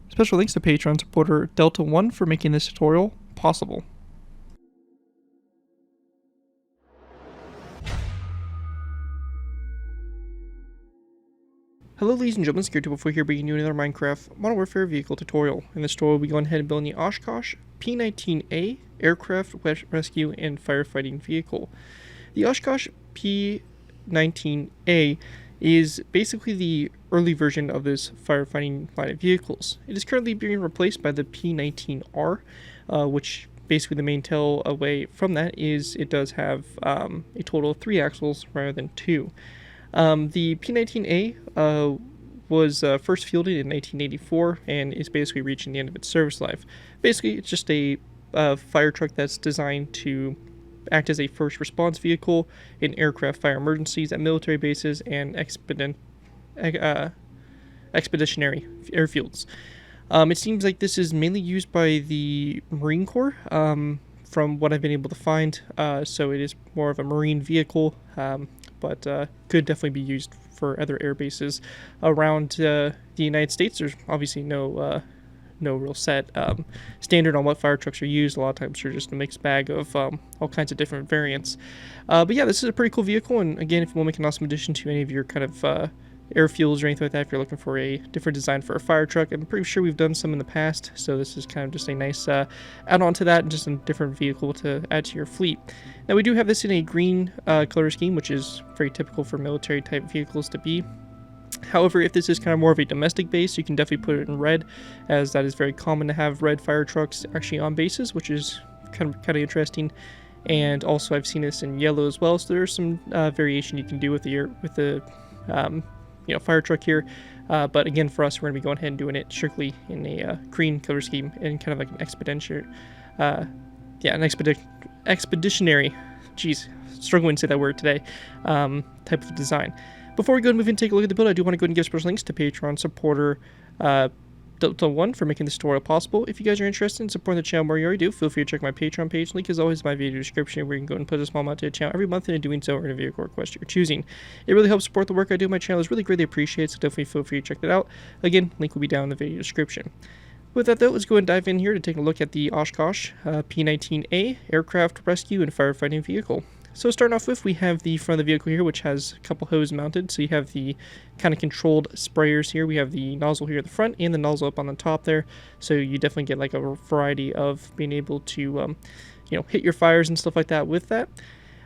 Special thanks to Patreon supporter Delta1 for making this tutorial possible. Hello ladies and gentlemen, Scared2 here bringing you another Minecraft Modern Warfare vehicle tutorial. In this tutorial we'll be going ahead and building the Oshkosh P-19A aircraft rescue and firefighting vehicle. The Oshkosh P-19A is basically the early version of this firefighting line of vehicles. It is currently being replaced by the P-19R, which basically the main tail away from that is it does have a total of 3 axles rather than 2. The P-19A was first fielded in 1984 and is basically reaching the end of its service life. Basically, it's just a fire truck that's designed to act as a first response vehicle in aircraft fire emergencies at military bases and expeditionary airfields. It seems like this is mainly used by the Marine Corps, from what I've been able to find, so it is more of a marine vehicle, but could definitely be used for other air bases around the United States. There's obviously no real set standard on what fire trucks are used. A lot of times they're just a mixed bag of all kinds of different variants. But yeah, this is a pretty cool vehicle, and again, if you want to make an awesome addition to any of your kind of airfields or anything like that, if you're looking for a different design for a fire truck, I'm pretty sure we've done some in the past, so this is kind of just a nice add-on to that, and just a different vehicle to add to your fleet. Now we do have this in a green color scheme, which is very typical for military type vehicles to be. However, if this is kind of more of a domestic base, you can definitely put it in red, as that is very common to have red fire trucks actually on bases, which is kind of interesting. And also I've seen this in yellow as well, so there's some variation you can do with the fire truck here, but again, for us, we're going to be going ahead and doing it strictly in a green color scheme and kind of like an expeditionary, geez, struggling to say that word today, type of design. Before we go and move in and take a look at the build, I do want to go and give special thanks to Patreon supporter Delta1 for making this tutorial possible. If you guys are interested in supporting the channel more, you already do, feel free to check my Patreon page. Link is always in my video description, where you can go and put a small amount to the channel every month, and in doing so, earn a vehicle request you're choosing. It really helps support the work I do. My channel is really greatly appreciated, so definitely feel free to check that out. Again, link will be down in the video description. With that though, let's go and dive in here to take a look at the Oshkosh P-19A aircraft rescue and firefighting vehicle. So starting off with, we have the front of the vehicle here, which has a couple hoses mounted. So you have the kind of controlled sprayers here. We have the nozzle here at the front and the nozzle up on the top there. So you definitely get like a variety of being able to, hit your fires and stuff like that with that.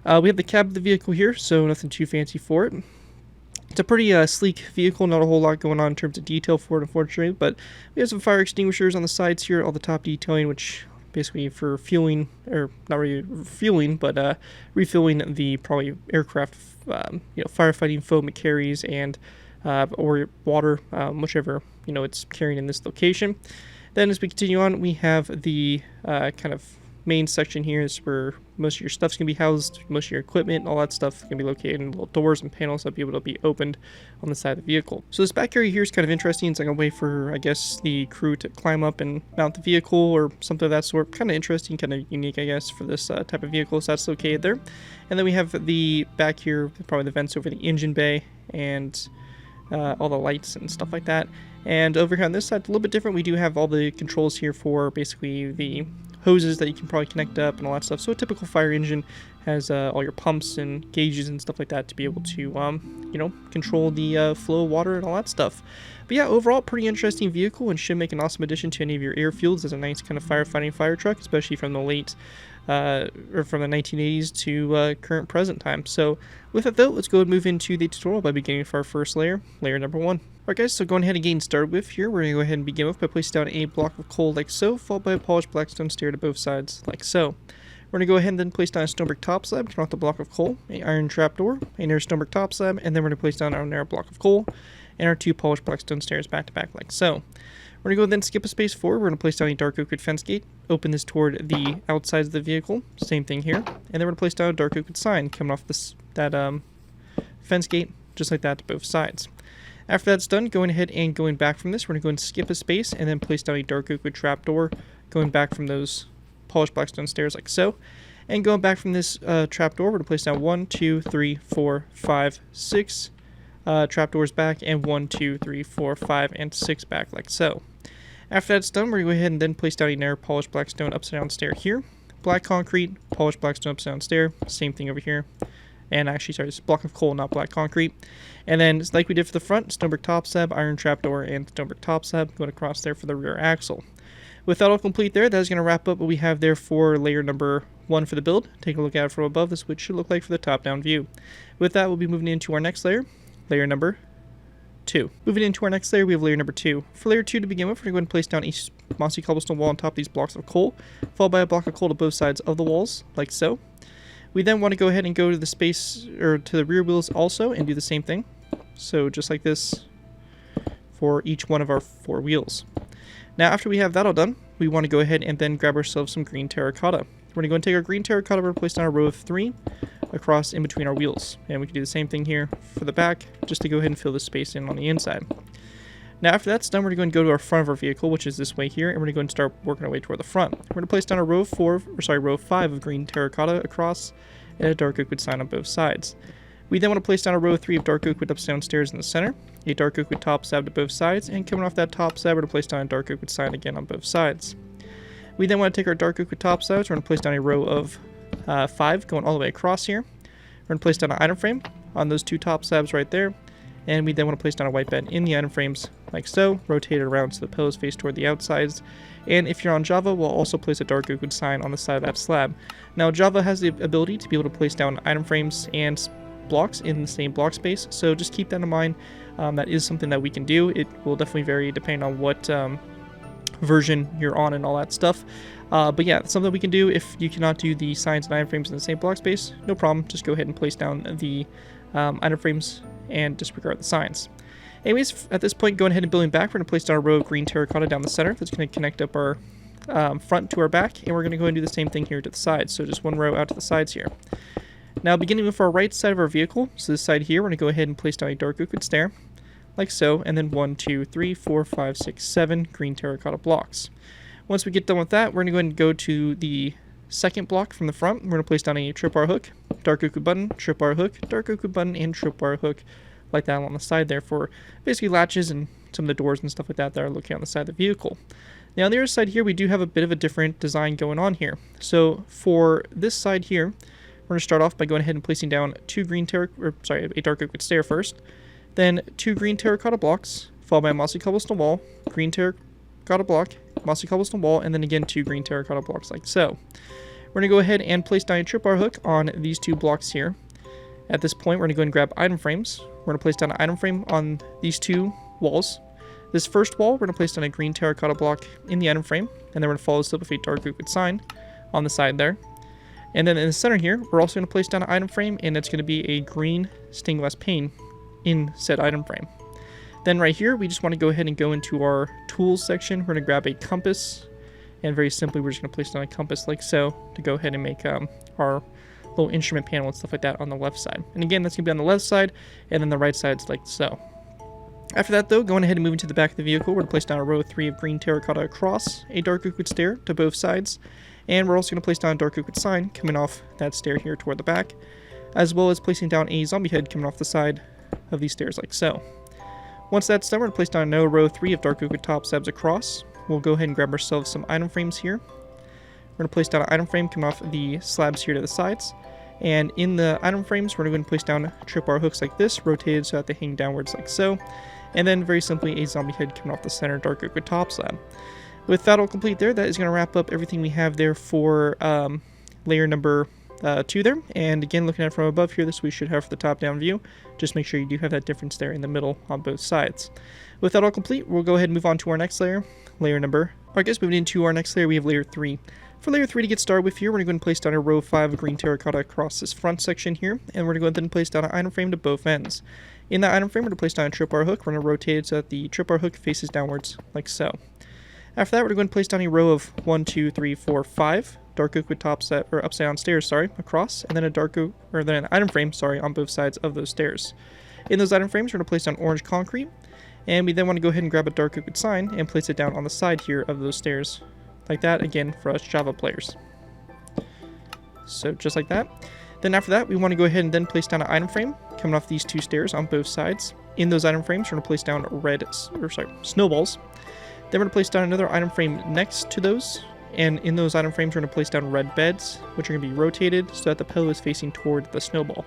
We have the cab of the vehicle here, so nothing too fancy for it. It's a pretty sleek vehicle, not a whole lot going on in terms of detail for it, unfortunately. But we have some fire extinguishers on the sides here, all the top detailing, which basically for fueling, or not really fueling, but refilling the probably aircraft, firefighting foam it carries, and or water, whichever it's carrying in this location. Then as we continue on, we have the kind of main section here is where most of your stuff's gonna be housed, most of your equipment, all that stuff can be located in little doors and panels that be able to be opened on the side of the vehicle. So this back area here is kind of interesting. It's like a way for, I guess, the crew to climb up and mount the vehicle or something of that sort. Kind of interesting, kind of unique, I guess, for this type of vehicle. So that's located there. And then we have the back here, probably the vents over the engine bay and all the lights and stuff like that. And over here on this side, a little bit different. We do have all the controls here for basically the hoses that you can probably connect up and all that stuff. So a typical fire engine has all your pumps and gauges and stuff like that to be able to, control the flow of water and all that stuff. But yeah, overall, pretty interesting vehicle, and should make an awesome addition to any of your airfields as a nice kind of firefighting fire truck, especially from the late or from the 1980s to current present time. So with that though, let's go and move into the tutorial by beginning with our first layer number 1. Alright guys, so going ahead and getting started with here, we're going to go ahead and begin with by placing down a block of coal like so, followed by a polished black stone stair to both sides like so. We're going to go ahead and then place down a stone brick top slab, turn off the block of coal, an iron trapdoor, a narrow stone brick top slab, and then we're going to place down our narrow block of coal and our 2 polished black stone stairs back to back like so. We're going to go and then skip a space forward. We're going to place down a dark oak wood fence gate, open this toward the outsides of the vehicle, same thing here, and then we're going to place down a dark oak wood sign coming off that fence gate, just like that to both sides. After that's done, going ahead and going back from this, we're going to go and skip a space and then place down a dark oak wood trapdoor, going back from those polished black stone stairs like so. And going back from this trapdoor, we're going to place down 1, 2, 3, 4, 5, 6 trapdoors back, and 1, 2, 3, 4, 5, and 6 back like so. After that's done, we're going to go ahead and then place down another polished black stone upside down stair here. Black concrete, polished black stone upside down stair, same thing over here. And actually, sorry, it's a block of coal, not black concrete. And then, like we did for the front, stonebrick top slab, iron trapdoor, and stonebrick top slab going across there for the rear axle. With that all complete there, that is going to wrap up what we have there for layer number 1 for the build. Take a look at it from above. This is what it should look like for the top-down view. With that, we'll be moving into our next layer, layer number 2. Moving into our next layer, we have layer number 2. For layer 2 to begin with, we're going to go ahead and place down a mossy cobblestone wall on top of these blocks of coal, followed by a block of coal to both sides of the walls, like so. We then want to go ahead and go to the space, or to the rear wheels also, and do the same thing. So just like this for each one of our 4 wheels. Now after we have that all done, we want to go ahead and then grab ourselves some green terracotta. We're going to go and take our green terracotta, we're going to place down a row of 3 across in between our wheels. And we can do the same thing here for the back, just to go ahead and fill the space in on the inside. Now after that's done, we're going to go to our front of our vehicle, which is this way here, and we're going to go and start working our way toward the front. We're going to place down a row of 5 of green terracotta across, and a dark oak wood sign on both sides. We then want to place down a row of 3 of dark oak wood upside down stairs in the center, a dark oak wood top slab to both sides, and coming off that top slab, we're going to place down a dark oak wood sign again on both sides. We then want to take our dark oak wood top slabs, we're going to place down a row of 5 going all the way across here. We're going to place down an item frame on those 2 top slabs right there, and we then want to place down a white bed in the item frames like so, rotate it around so the pillows face toward the outsides. And if you're on Java, we'll also place a dark oak wood sign on the side of that slab. Now Java has the ability to be able to place down item frames and blocks in the same block space, so just keep that in mind. That is something that we can do. It will definitely vary depending on what version you're on and all that stuff. But yeah, it's something we can do. If you cannot do the signs and item frames in the same block space, no problem. Just go ahead and place down the item frames and disregard the signs. Anyways, at this point, going ahead and building back, we're going to place down a row of green terracotta down the center. That's going to connect up our front to our back, and we're going to go and do the same thing here to the sides. So just one row out to the sides here. Now, beginning with our right side of our vehicle, so this side here, we're going to go ahead and place down a dark oak wood stair, like so, and then 1, 2, 3, 4, 5, 6, 7 green terracotta blocks. Once we get done with that, we're going to go ahead and go to the second block from the front. We're going to place down a tripwire hook, dark oak wood button, tripwire hook, dark oak wood button, and tripwire hook, like that on the side there for basically latches and some of the doors and stuff like that that are located on the side of the vehicle. Now on the other side here, we do have a bit of a different design going on here. So for this side here, we're going to start off by going ahead and placing down a dark oak wood stair first, then 2 green terracotta blocks, followed by a mossy cobblestone wall, green terracotta block, mossy cobblestone wall, and then again 2 green terracotta blocks like so. We're going to go ahead and place down a tripwire hook on these 2 blocks here. At this point, we're going to go and grab item frames. We're going to place down an item frame on these 2 walls. This first wall, we're going to place down a green terracotta block in the item frame, and then we're going to follow this up with a dark oak wood sign on the side there. And then in the center here, we're also going to place down an item frame, and it's going to be a green stained glass pane in said item frame. Then right here, we just want to go ahead and go into our tools section. We're going to grab a compass, and very simply, we're just going to place down a compass like so to go ahead and make our little instrument panel and stuff like that on the left side. And again, that's going to be on the left side, and then the right side's like so. After that though, going ahead and moving to the back of the vehicle, we're going to place down a row of 3 of green terracotta across, a dark oak wood stair to both sides, and we're also going to place down a dark oak wood sign coming off that stair here toward the back, as well as placing down a zombie head coming off the side of these stairs like so. Once that's done, we're going to place down another row of 3 of dark oak wood top slabs across. We'll go ahead and grab ourselves some item frames here. We're going to place down an item frame coming off the slabs here to the sides. And in the item frames, we're going to go and place down tripwire hooks like this, rotated so that they hang downwards like so. And then very simply a zombie head coming off the center dark oak wood top slab. With that all complete there, that is going to wrap up everything we have there for layer number 2 there. And again, looking at it from above here, this we should have for the top-down view. Just make sure you do have that difference there in the middle on both sides. With that all complete, we'll go ahead and move on to our next layer, moving into our next layer, we have layer 3. For layer 3 to get started with here, we're going to go and place down a row of 5 of green terracotta across this front section here, and we're going to go ahead and place down an item frame to both ends. In that item frame, we're going to place down a tripwire hook. We're going to rotate it so that the tripwire hook faces downwards, like so. After that, we're going to place down a row of 1, 2, 3, 4, 5 dark oak wood upside down stairs, across, and then an item frame, on both sides of those stairs. In those item frames, we're going to place down orange concrete, and we then want to go ahead and grab a dark oak wood sign and place it down on the side here of those stairs. Like that, again, for us Java players. So just like that. Then after that, we want to go ahead and then place down an item frame coming off these 2 stairs on both sides. In those item frames, we're going to place down snowballs Then we're going to place down another item frame next to those. And in those item frames, we're going to place down red beds, which are going to be rotated so that the pillow is facing toward the snowball.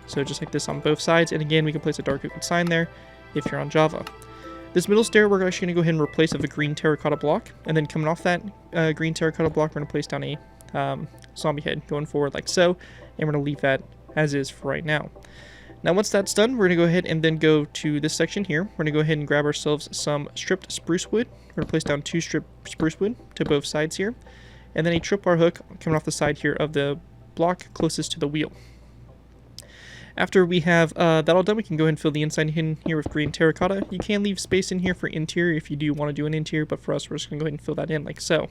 So just like this on both sides. And again, we can place a dark oak sign there if you're on Java. This middle stair, we're actually going to go ahead and replace with a green terracotta block. And then coming off that green terracotta block, we're going to place down a zombie head going forward like so. And we're going to leave that as is for right now. Now once that's done, we're going to go ahead and then go to this section here. We're going to go ahead and grab ourselves some stripped spruce wood. We're going to place down 2 stripped spruce wood to both sides here. And then a tripwire hook coming off the side here of the block closest to the wheel. After we have that all done, we can go ahead and fill the inside in here with green terracotta. You can leave space in here for interior if you do want to do an interior, but for us, we're just going to go ahead and fill that in like so.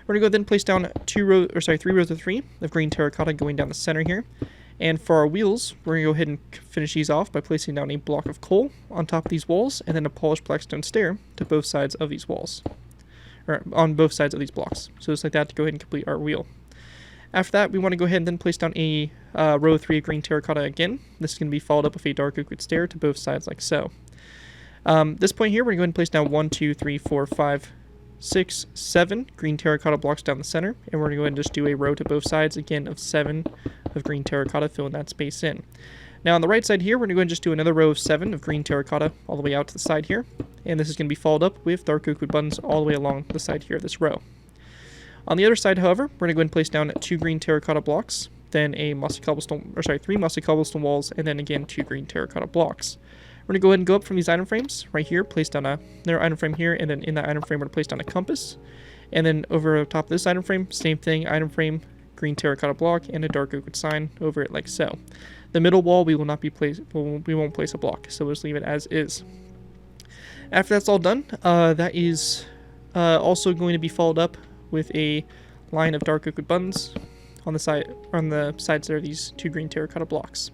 We're going to go then place down 3 rows of 3 of green terracotta going down the center here. And for our wheels, we're going to go ahead and finish these off by placing down a block of coal on top of these walls, and then a polished blackstone stair to both sides of these walls, or on both sides of these blocks. So just like that to go ahead and complete our wheel. After that, we want to go ahead and then place down a row of 3 of green terracotta again. This is going to be followed up with a dark oak wood stair to both sides like so. This point here, we're going to go ahead and place down 1, 2, 3, 4, 5, 6, 7 green terracotta blocks down the center, and we're going to go ahead and just do a row to both sides again of 7 of green terracotta, filling that space in. Now on the right side here, we're going to go ahead and just do another row of 7 of green terracotta all the way out to the side here, and this is going to be followed up with dark oak wood buttons all the way along the side here of this row. On the other side, however, we're going to go ahead and place down 2 green terracotta blocks, then a mossy cobblestone, 3 mossy cobblestone walls, and then again 2 green terracotta blocks. We're going to go ahead and go up from these item frames right here, place down another item frame here, and then in that item frame, we're going to place down a compass. And then over top of this item frame, same thing, item frame, green terracotta block, and a dark oak wood sign over it like so. The middle wall, we will not be we won't place a block, so we'll just leave it as is. After that's all done, that is also going to be followed up with a line of dark oak wood buttons on the sides there, these 2 green terracotta blocks.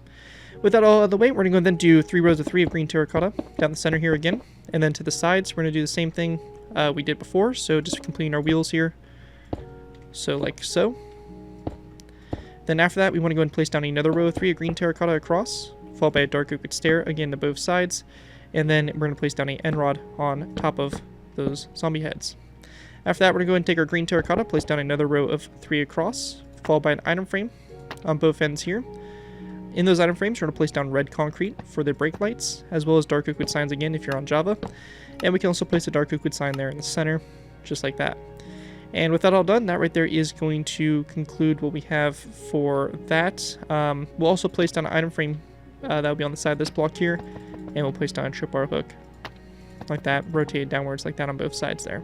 With that all out of the way, we're going to go then do 3 rows of 3 of green terracotta down the center here again. And then to the sides, we're going to do the same thing we did before. So just completing our wheels here. So like so. Then after that, we want to go and place down another row of 3 of green terracotta across, followed by a dark oak wood stair again to both sides. And then we're going to place down an end rod on top of those zombie heads. After that, we're going to go ahead and take our green terracotta, place down another row of 3 across, followed by an item frame on both ends here. In those item frames, we're going to place down red concrete for the brake lights, as well as dark oak wood signs again if you're on Java. And we can also place a dark oak wood sign there in the center, just like that. And with that all done, that right there is going to conclude what we have for that. We'll also place down an item frame that will be on the side of this block here, and we'll place down a tripwire hook like that, rotated downwards like that on both sides there.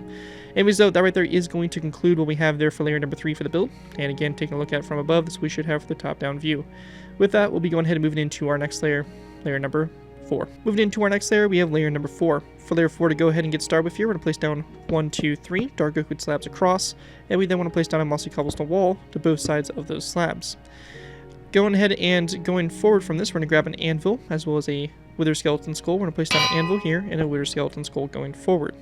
Anyways, though, that right there is going to conclude what we have there for layer number 3 for the build. And again, taking a look at it from above, this we should have for the top-down view. With that, we'll be going ahead and moving into our next layer, layer number 4. Moving into our next layer, we have layer number 4. For layer 4 to go ahead and get started with here, we're going to place down 1, 2, 3 dark oak wood slabs across, and we then want to place down a mossy cobblestone wall to both sides of those slabs. Going ahead and going forward from this, we're going to grab an anvil as well as a wither skeleton skull. We're going to place down an anvil here and a wither skeleton skull going forward.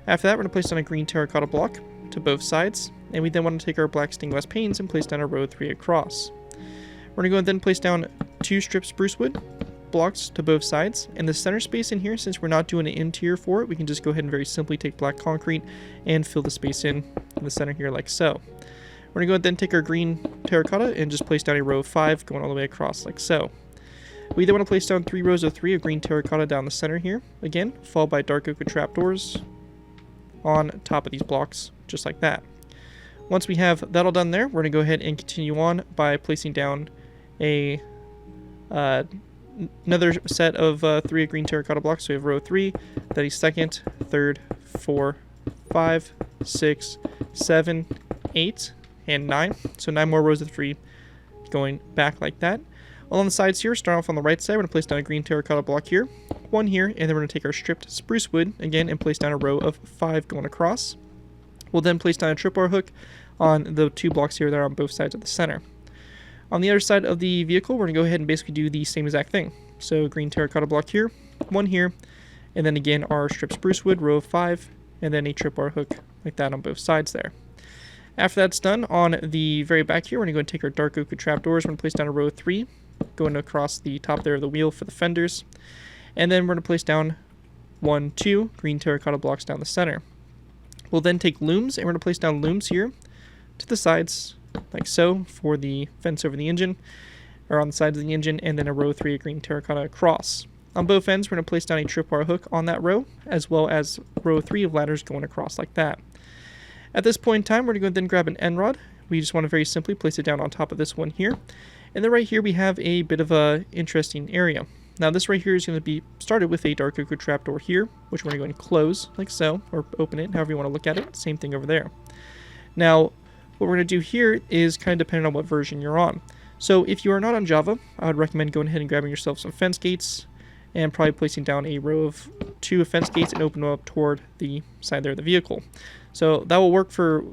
After that, we're going to place down a green terracotta block to both sides, and we then want to take our black stained glass panes and place down a row of 3 across. We're going to go and then place down 2 strips spruce wood blocks to both sides, and the center space in here, since we're not doing an interior for it, we can just go ahead and very simply take black concrete and fill the space in the center here like so. We're going to go and then take our green terracotta and just place down a row of 5 going all the way across like so. We then want to place down 3 rows of 3 of green terracotta down the center here, again, followed by dark oak wood trapdoors on top of these blocks, just like that. Once we have that all done there, we're going to go ahead and continue on by placing down a another set of 3 green terracotta blocks. So we have row 3, then a second, third, 4, 5, 6, 7, 8, and 9. So 9 more rows of 3 going back like that. Along the sides here, starting off on the right side, we're going to place down a green terracotta block here, 1 here, and then we're going to take our stripped spruce wood again and place down a row of 5 going across. We'll then place down a tripwire hook on the 2 blocks here that are on both sides of the center. On the other side of the vehicle, we're going to go ahead and basically do the same exact thing. So green terracotta block here, 1 here, and then again our stripped spruce wood, row of 5, and then a tripwire hook like that on both sides there. After that's done, on the very back here, we're going to go and take our dark oak wood trapdoors. We're going to place down a row of 3, going across the top there of the wheel for the fenders. And then we're going to place down 1, 2 green terracotta blocks down the center. We'll then take looms, and we're going to place down looms here to the sides, like so, for the fence over the engine, or on the sides of the engine, and then a row 3 of green terracotta across. On both ends, we're going to place down a tripwire hook on that row, as well as row 3 of ladders going across like that. At this point in time, we're going to go then grab an end rod. We just want to very simply place it down on top of this one here. And then right here we have a bit of a interesting area. Now this right here is going to be started with a dark oak trapdoor here, which we're going to go and close like so, or open it, however you want to look at it. Same thing over there. Now, what we're going to do here is kind of depending on what version you're on. So if you are not on Java, I would recommend going ahead and grabbing yourself some fence gates, and probably placing down a row of 2 fence gates and open them up toward the side there of the vehicle. So that will work for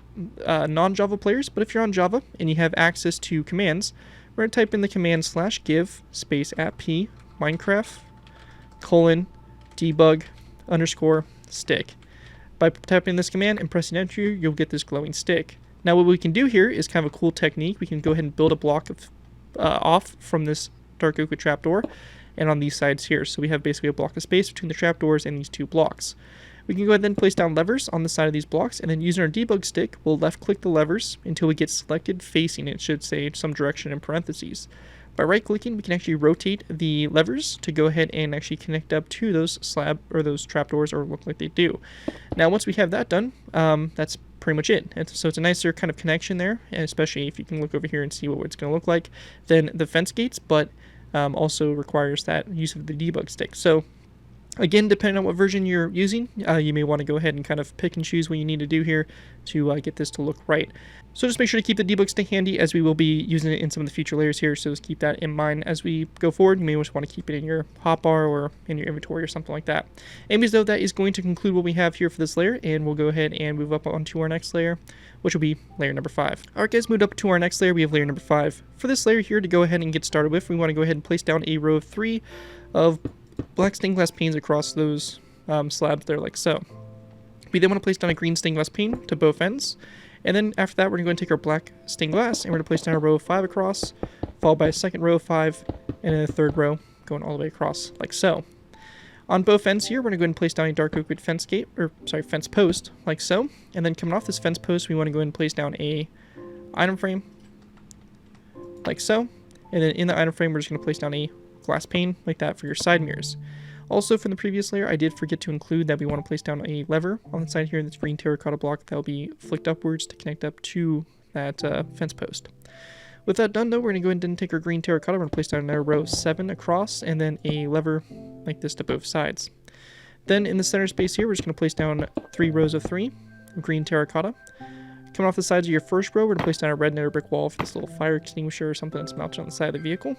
non-Java players, but if you're on Java and you have access to commands, we're going to type in the command /give space @p Minecraft :debug _ stick. By typing this command and pressing enter, you'll get this glowing stick. Now what we can do here is kind of a cool technique. We can go ahead and build a block of off from this dark oak trapdoor and on these sides here. So we have basically a block of space between the trapdoors and these 2 blocks. We can go ahead and place down levers on the side of these blocks, and then using our debug stick, we'll left click the levers until we get selected facing, it should say some direction in parentheses. By right clicking, we can actually rotate the levers to go ahead and actually connect up to those those trapdoors, or look like they do. Now once we have that done, that's pretty much it. And so it's a nicer kind of connection there, and especially if you can look over here and see what it's going to look like, then the fence gates, but also requires that use of the debug stick. So again, depending on what version you're using, you may want to go ahead and kind of pick and choose what you need to do here to get this to look right. So just make sure to keep the debug stick handy, as we will be using it in some of the future layers here, so just keep that in mind as we go forward. You may just want to keep it in your hotbar or in your inventory or something like that. Anyways though, that is going to conclude what we have here for this layer, and we'll go ahead and move up onto our next layer, which will be layer number 5. Alright guys, moved up to our next layer, we have layer number 5. For this layer here, to go ahead and get started with, we want to go ahead and place down a row of 3 of black stained glass panes across those slabs there, like so. We then want to place down a green stained glass pane to both ends, and then after that we're going to take our black stained glass and we're going to place down a row of 5 across, followed by a second row of 5, and then a third row going all the way across, like so. On both ends here, we're going to go ahead and place down a dark oak fence fence post, like so, and then coming off this fence post, we want to go ahead and place down a item frame, like so, and then in the item frame, we're just going to place down a glass pane like that for your side mirrors. Also, from the previous layer, I did forget to include that we want to place down a lever on the side here, this green terracotta block that will be flicked upwards to connect up to that fence post. With that done though, we're going to go ahead and take our green terracotta, we're going to place down another row 7 across, and then a lever like this to both sides. Then in the center space here, we're just going to place down 3 rows of 3 green terracotta. Coming off the sides of your first row, we're going to place down a red nether brick wall for this little fire extinguisher or something that's mounted on the side of the vehicle.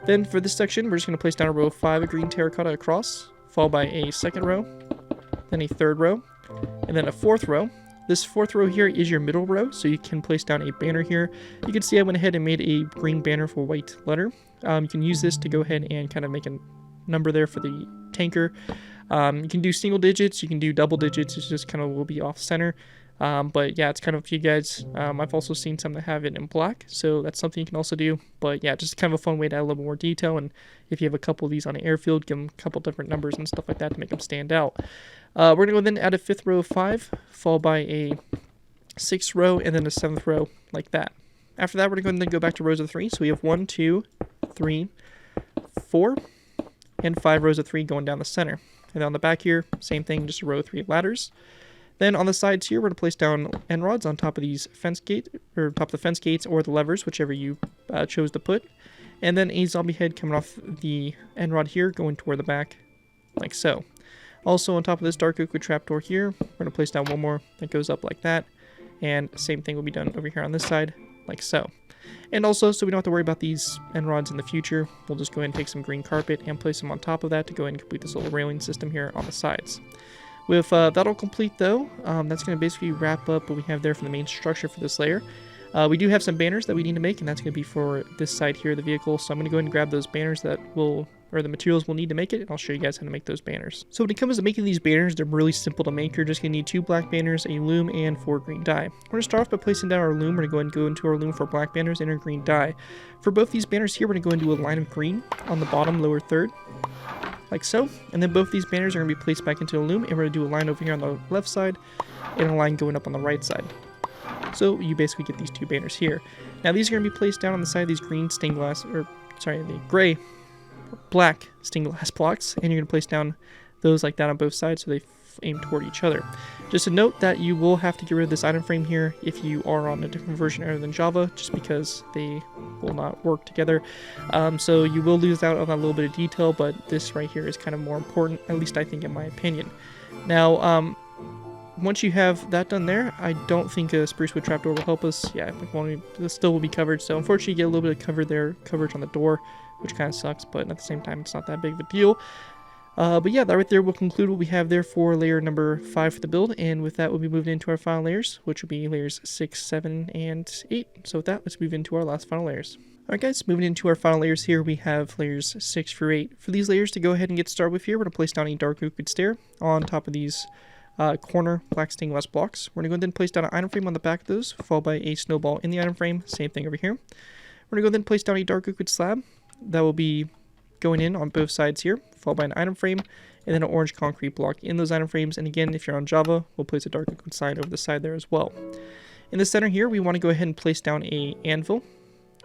Then for this section, we're just going to place down a row of 5 of green terracotta across, followed by a second row, then a third row, and then a fourth row. This fourth row here is your middle row, so you can place down a banner here. You can see I went ahead and made a green banner for white letter. You can use this to go ahead and kind of make a number there for the tanker. You can do single digits, you can do double digits, it's just kind of will be off center. But yeah, it's kind of up to you guys. I've also seen some that have it in black, so that's something you can also do. But yeah, just kind of a fun way to add a little more detail, and if you have a couple of these on an airfield, give them a couple different numbers and stuff like that to make them stand out. We're going to go then add a 5th row of 5, followed by a 6th row, and then a 7th row, like that. After that, we're going to then go back to rows of 3, so we have 1, 2, 3, 4, and 5 rows of 3 going down the center. And then on the back here, same thing, just a row of 3 ladders. Then on the sides here, we're going to place down end rods on top of these fence gate, or top of the fence gates, or the levers, whichever you chose to put. And then a zombie head coming off the end rod here, going toward the back, like so. Also on top of this dark oak trapdoor here, we're going to place down one more that goes up like that. And same thing will be done over here on this side, like so. And also, so we don't have to worry about these end rods in the future, we'll just go ahead and take some green carpet and place them on top of that to go ahead and complete this little railing system here on the sides. With that all complete though, that's going to basically wrap up what we have there for the main structure for this layer. We do have some banners that we need to make, and that's going to be for this side here of the vehicle. So I'm going to go ahead and grab those banners that will, or the materials we'll need to make it, and I'll show you guys how to make those banners. So when it comes to making these banners, they're really simple to make. You're just going to need 2 black banners, a loom, and 4 green dye. We're going to start off by placing down our loom. We're going to go into our loom for black banners and our green dye. For both these banners here, we're going to go into a line of green on the bottom lower third. like so. And then both these banners are going to be placed back into the loom, and we're going to do a line over here on the left side and a line going up on the right side. So you basically get these two banners here. Now these are going to be placed down on the side of these green stained glass, or sorry, the gray, black stained glass blocks, and you're going to place down those like that on both sides so they aim toward each other. Just a note that you will have to get rid of this item frame here if you are on a different version other than Java, just because they will not work together. So you will lose out on a little bit of detail, but this right here is kind of more important, at least I think in my opinion. Now, once you have that done there, I don't think a spruce wood trapdoor will help us. Yeah, this still will be covered, so unfortunately you get a little bit of coverage on the door, which kind of sucks, but at the same time it's not that big of a deal. But yeah, that right there will conclude what we have there for layer number 5 for the build, and with that we'll be moving into our final layers, which will be layers 6, 7, and 8. So with that, let's move into our last final layers. Alright guys, moving into our final layers here, we have layers 6 through 8. For these layers to go ahead and get started with here, we're going to place down a dark oak stair on top of these corner black stained glass blocks. We're going to go ahead and place down an item frame on the back of those, followed by a snowball in the item frame. Same thing over here. We're going to go ahead and place down a dark oak slab that will be going in on both sides here, followed by an item frame, and then an orange concrete block in those item frames. And again, if you're on Java, we'll place a dark oak sign over the side there as well. In the center here, we want to go ahead and place down a anvil.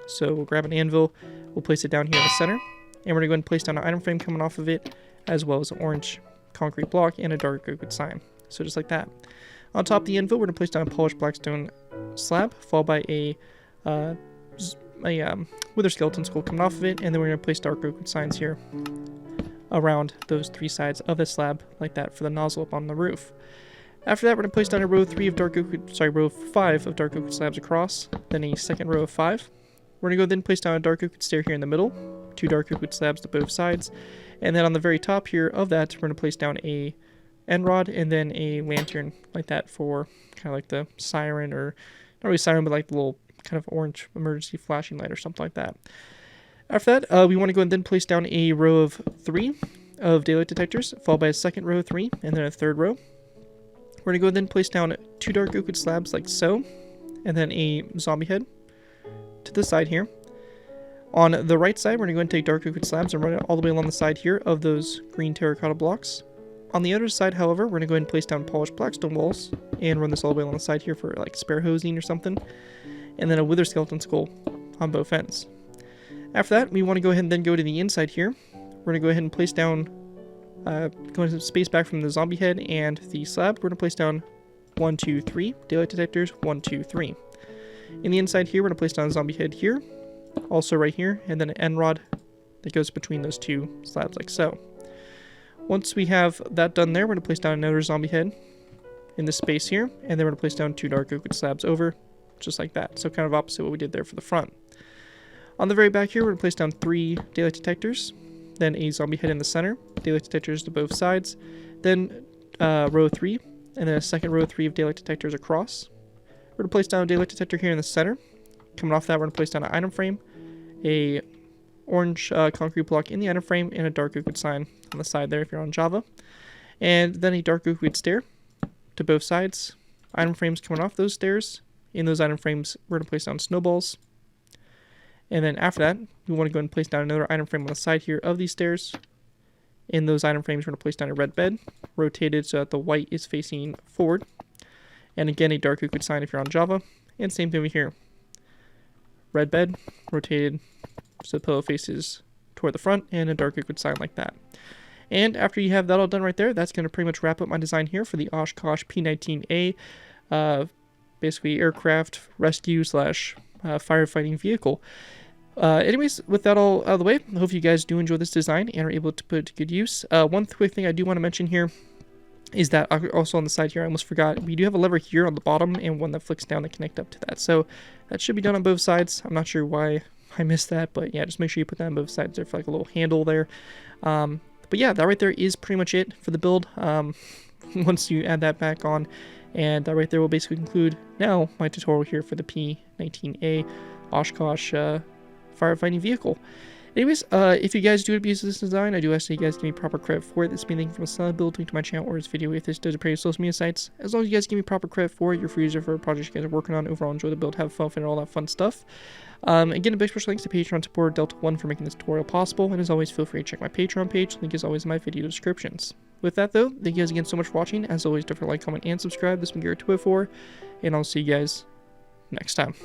So we'll grab an anvil, we'll place it down here in the center, and we're going to go ahead and place down an item frame coming off of it, as well as an orange concrete block and a dark oak sign. So just like that. On top of the anvil, we're going to place down a polished blackstone slab, followed by a wither skeleton skull coming off of it, and then we're going to place dark oak signs here around those 3 sides of the slab, like that, for the nozzle up on the roof. After that, we're going to place down a row 5 of dark oak slabs across, then a second row of 5. We're going to go then place down a dark oak stair here in the middle, 2 dark oak slabs to both sides, and then on the very top here of that, we're going to place down a end rod and then a lantern like that for kind of like the siren, or not really siren, but like the little kind of orange emergency flashing light or something like that. After that, we want to go and then place down a row of 3 of daylight detectors, followed by a second row of 3, and then a third row. We're going to go and then place down 2 dark oak slabs like so, and then a zombie head to the side here. On the right side, we're going to go and take dark oak slabs and run it all the way along the side here of those green terracotta blocks. On the other side, however, we're going to go ahead and place down polished blackstone walls and run this all the way along the side here for like spare hosing or something. And then a wither skeleton skull on both ends. After that, we want to go ahead and then go to the inside here. We're going to go ahead and place down, going to space back from the zombie head and the slab. We're going to place down 1, 2, 3 daylight detectors, 1, 2, 3. In the inside here, we're going to place down a zombie head here, also right here, and then an end rod that goes between those 2 slabs like so. Once we have that done there, we're going to place down another zombie head in this space here, and then we're going to place down 2 dark oak slabs over, just like that. So kind of opposite what we did there for the front. On the very back here, we're going to place down 3 daylight detectors, then a zombie head in the center, daylight detectors to both sides, then row 3, and then a second row 3 of daylight detectors across. We're going to place down a daylight detector here in the center. Coming off that, we're going to place down an item frame, a orange concrete block in the item frame, and a dark oak sign on the side there if you're on Java. And then a dark oak stair to both sides. Item frames coming off those stairs. In those item frames, we're going to place down snowballs. And then after that, we want to go and place down another item frame on the side here of these stairs. In those item frames, we're going to place down a red bed, rotated so that the white is facing forward. And again, a dark oak sign if you're on Java. And same thing over here. Red bed, rotated so the pillow faces toward the front, and a dark oak sign like that. And after you have that all done right there, that's going to pretty much wrap up my design here for the Oshkosh P-19A, basically aircraft rescue / firefighting vehicle. Anyways, with that all out of the way, I hope you guys do enjoy this design and are able to put it to good use. One quick thing I do want to mention here is that also on the side here, I almost forgot, we do have a lever here on the bottom and one that flicks down to connect up to that. So that should be done on both sides. I'm not sure why I missed that, but yeah, just make sure you put that on both sides there for like a little handle there. But yeah, that right there is pretty much it for the build. Once you add that back on, and that right there will basically conclude now my tutorial here for the P-19A Oshkosh firefighting vehicle. Anyways, if you guys do abuse this design, I do ask that you guys give me proper credit for it. This being anything from a solid build link to my channel or this video if this does appear to social media sites. As long as you guys give me proper credit for it, you're free user for a project you guys are working on. Overall, enjoy the build, have fun, and all that fun stuff. Again, a big special thanks to Patreon supporter Delta1 for making this tutorial possible. And as always, feel free to check my Patreon page. Link is always in my video descriptions. With that though, thank you guys again so much for watching. As always, don't forget to like, comment, and subscribe. This has been Garrett204, and I'll see you guys next time.